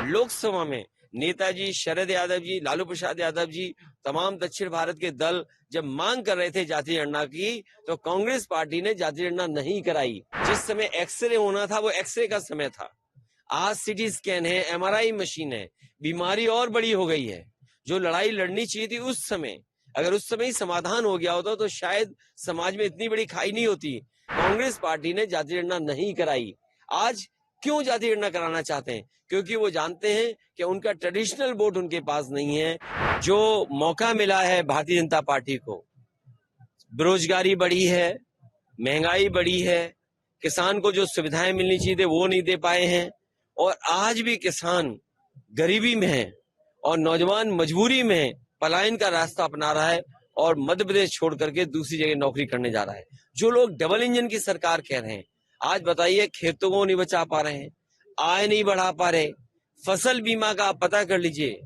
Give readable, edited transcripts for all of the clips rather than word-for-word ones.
लोकसभा में नेताजी शरद यादव जी, लालू प्रसाद यादव जी, तमाम दक्षिण भारत के दल जब मांग कर रहे थे जाति गणना की, तो कांग्रेस पार्टी ने जाति गणना नहीं कराई। जिस समय एक्सरे होना था वो एक्सरे का समय था। आज सीटी स्कैन है, एमआरआई मशीन है, बीमारी और बड़ी हो गई है। जो लड़ाई लड़नी चाहिए थी उस समय, अगर उस समय ही समाधान हो गया होता तो शायद समाज में इतनी बड़ी खाई नहीं होती। कांग्रेस पार्टी ने जाति गणना नहीं कराई। आज क्यों जाति गणना कराना चाहते हैं? क्योंकि वो जानते हैं कि उनका ट्रेडिशनल वोट उनके पास नहीं है। जो मौका मिला है भारतीय जनता पार्टी को, बेरोजगारी बढ़ी है, महंगाई बढ़ी है, किसान को जो सुविधाएं मिलनी चाहिए थे वो नहीं दे पाए हैं, और आज भी किसान गरीबी में है और नौजवान मजबूरी में पलायन का रास्ता अपना रहा है और मध्य प्रदेश छोड़ करके दूसरी जगह नौकरी करने जा रहा है। जो लोग डबल इंजन की सरकार कह रहे हैं, आज बताइए खेतों को नहीं बचा पा रहे हैं, आय नहीं बढ़ा पा रहे, फसल बीमा का आप पता कर लीजिए,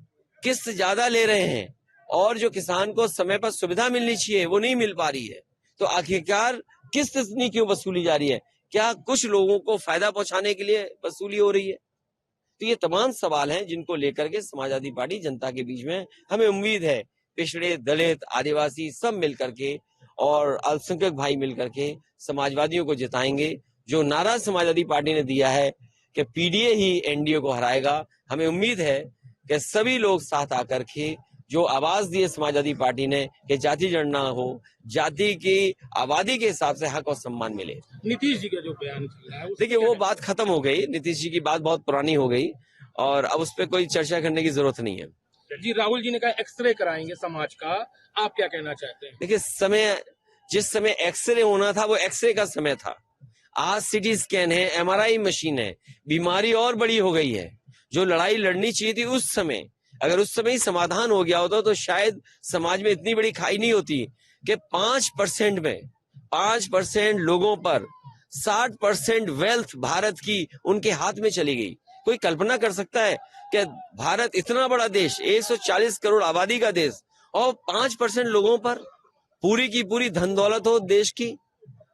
किस्त ज्यादा ले रहे हैं, और जो किसान को समय पर सुविधा मिलनी चाहिए वो नहीं मिल पा रही है। तो आखिरकार किस्त इतनी क्यों वसूली जा रही है? क्या कुछ लोगों को फायदा पहुंचाने के लिए वसूली हो रही है? तो ये तमाम सवाल हैं जिनको लेकर के समाजवादी पार्टी जनता के बीच में, हमें उम्मीद है पिछड़े, दलित, आदिवासी सब मिलकर के और अल्पसंख्यक भाई मिलकर के समाजवादियों को जिताएंगे। जो नारा समाजवादी पार्टी ने दिया है कि पीडीए ही एनडीए को हराएगा, हमें उम्मीद है कि सभी लोग साथ आकर के जो आवाज दी है समाजवादी पार्टी ने कि जाति गणना हो, जाति की आबादी के हिसाब से हक और सम्मान मिले। नीतीश जी का जो बयान चल रहा है, देखिए वो बात खत्म हो गई, नीतीश जी की बात बहुत पुरानी हो गई और अब उस पर कोई चर्चा करने की जरूरत नहीं है। जी, राहुल जी ने कहा एक्सरे कराएंगे समाज का, आप क्या कहना चाहते हैं? देखिए जिस समय एक्सरे होना था वो एक्सरे का समय था। आज सीटी स्कैन है, एमआरआई मशीन है, बीमारी और बड़ी हो गई है। जो लड़ाई लड़नी चाहिए थी उस समय, अगर उस समय ही समाधान हो गया होता तो शायद समाज में इतनी बड़ी खाई नहीं होती कि 5% में 5% लोगों पर 60% वेल्थ भारत की उनके हाथ में चली गई। कोई कल्पना कर सकता है कि भारत इतना बड़ा देश, 140 करोड़ आबादी का देश, और 5% लोगों पर पूरी की पूरी धन दौलत हो देश की?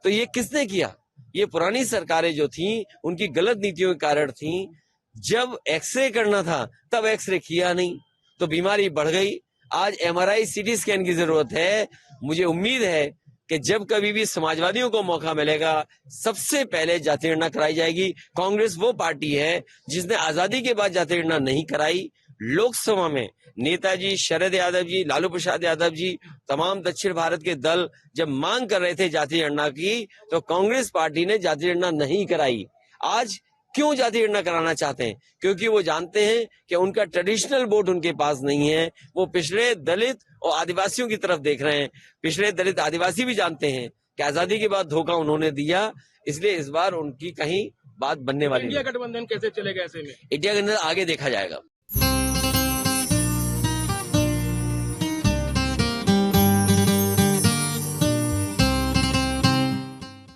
तो ये किसने किया? ये पुरानी सरकारें जो थी उनकी गलत नीतियों के कारण थी। जब एक्सरे करना था तब एक्सरे किया नहीं तो बीमारी बढ़ गई। आज एमआरआई सीटी स्कैन की जरूरत है। मुझे उम्मीद है कि जब कभी भी समाजवादियों को मौका मिलेगा सबसे पहले जाति गणना कराई जाएगी। कांग्रेस वो पार्टी है जिसने आजादी के बाद जाति गणना नहीं कराई। लोकसभा में नेताजी शरद यादव जी, लालू प्रसाद यादव जी, तमाम दक्षिण भारत के दल जब मांग कर रहे थे जाति गणना की, तो कांग्रेस पार्टी ने जाति गणना नहीं कराई। आज क्यों जाति गणना कराना चाहते हैं? क्योंकि वो जानते हैं कि उनका ट्रेडिशनल वोट उनके पास नहीं है। वो पिछड़े, दलित और आदिवासियों की तरफ देख रहे हैं। पिछड़े, दलित, आदिवासी भी जानते हैं कि आजादी के बाद धोखा उन्होंने दिया, इसलिए इस बार उनकी कहीं बात बनने वाली नहीं। इंडिया गठबंधन कैसे चलेगा ऐसे में? इंडिया गठबंधन आगे देखा जाएगा।